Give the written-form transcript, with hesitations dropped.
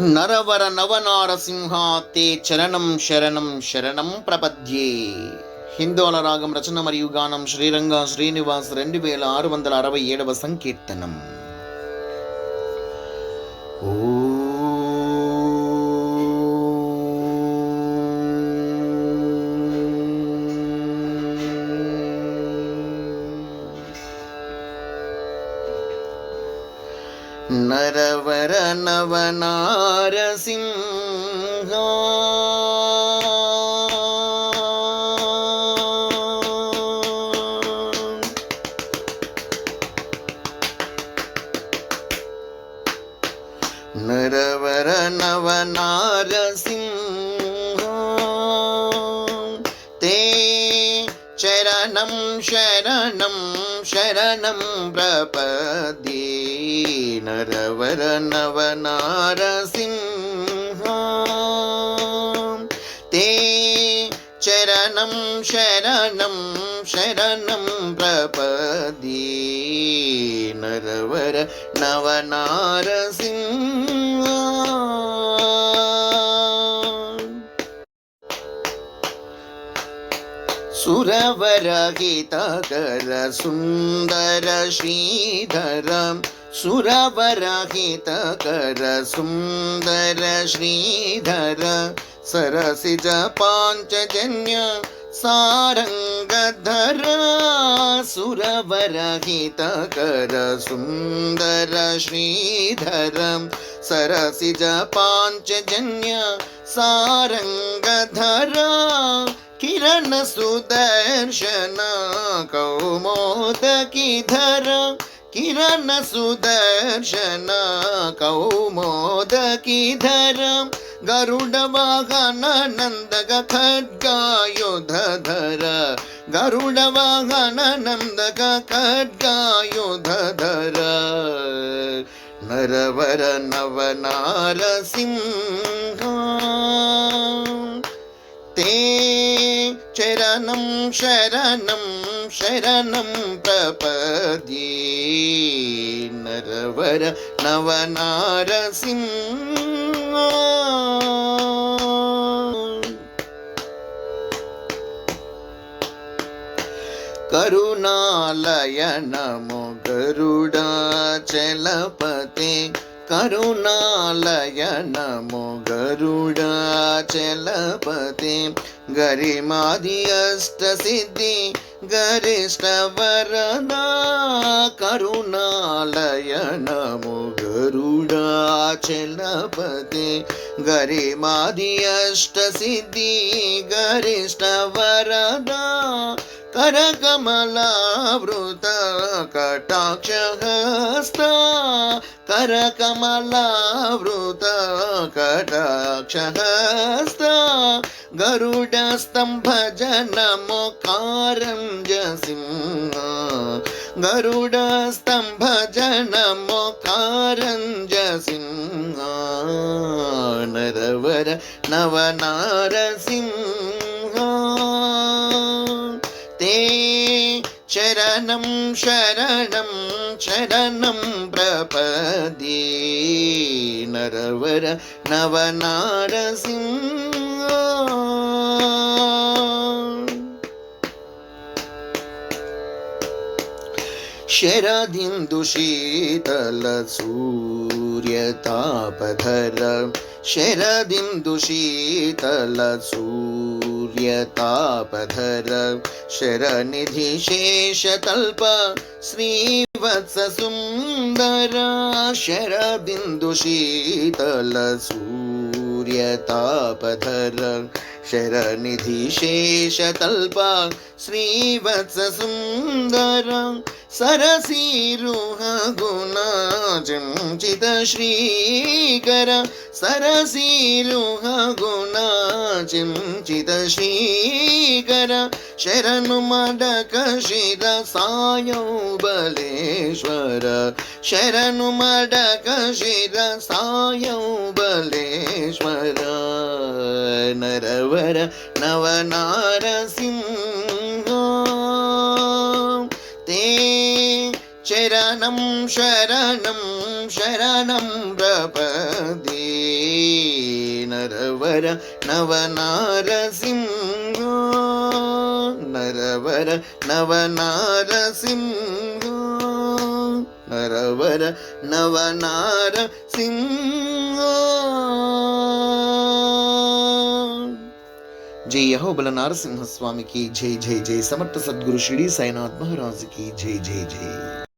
నరవర నవనారసింహ తే చరణం శరణం శరణం ప్రపద్యే. హిందోళ రాగం రచన మరియు గానం శ్రీరంగ శ్రీనివాస్ 2667వ సంకీర్తనం. ఓ నరవర నవనారసింహ నరవర నవనారసింహ తే చరణం శరణం శరణం ప్రపద్యే. నరవర నవనారసింహ తే చరణం శరణం శరణం ప్రపద్యే. నరవర నవనారసింహ సురవరహితకర సుందర శ్రీధర సురవరహితకర సుందర శ్రీధర సరసిజ పాంచజన్య సారంగధర సురవరహితకర సుందర శ్రీధర సరసిజ పాంచజన్య సారంగధర కిరణ సుదర్శన కౌమోదకిధర కిరణ సుదర్శన కౌమోదకిధర గరుడ వాహన నందక ఖడ్గాయుధధర గరుడ వాహన నందక ఖడ్గాయుధధర నరవర నవనారసింహ తే చరణం శరణం శరణం ప్రపద్యే. నరవర నవనారసింహ కరుణాలయ నమో గరుడాచలపతే కరుణాలయ నమో గరుడాచలపతే గరిమాది అష్ట సిద్ధి గరిష్ట వరదా కరుణాలయ నమో గరుడాచలపతే గరిమాది అష్ట సిద్ధి గరిష్ట వరదా కరకమలావృత కటాక్షహస్త కరకమలావృత కటాక్షహస్త గరుడస్తంభజనమోకారంజసింహ గరుడస్తంభజనమోకారంజసింహ నరవర నవనారసింహ తే చరణం శరణం శరణం ప్రపద్యే. నరవర నవనారసింహ శరదిందు శీతల సూర్యతాపధర శరదిందు శీతల సూర్యతాపధర శరనిధి శేషతల్ప శ్రీవత్స సుందర శరబిందు శీతల సూర్యతాపధర శరనిధి శేషతల్ప శ్రీవత్స సుందర సరసీరుహ గుణాచించిత శ్రీకర సరసీరుహ గుణాచించిత శ్రీకర శరణు మడక శిర సాయౌ బలేశ్వర శరణు మడక శిర సాయౌ బలేశ్వర నరవర నవనారసింహ తే శరణం శరణం శరణం ప్రపదే నరవర నవనారసింహ నరవర నవనారసింహ నరవర నవనారసింహ. जय यहोबल नारसिंह स्वामी की जय जय जय. समर्थ सद्गुरु शिरडी साईनाथ महाराज की जय जय जय.